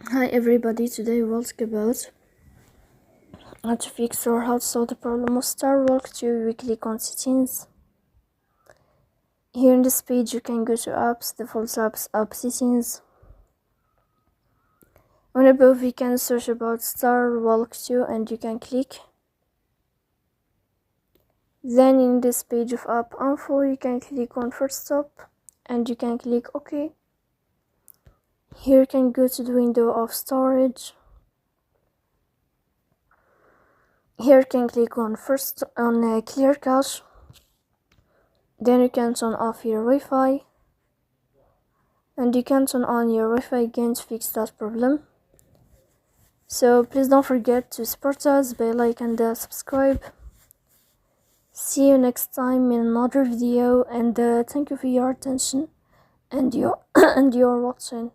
Hi everybody, today we'll talk about how to fix or how to solve the problem of StarWalk 2 weekly on settings. Here in this page you can go to apps, default apps, app settings. On above you can search about StarWalk 2 and you can click. Then in this page of app info you can click on first stop and you can click OK. Here you can go to the window of storage. Here you can click on clear cache. Then you can turn off your Wi-Fi and you can turn on your Wi-Fi again to fix that problem. So please don't forget to support us by like and subscribe. See you next time in another video, and thank you for your attention and your and your watching.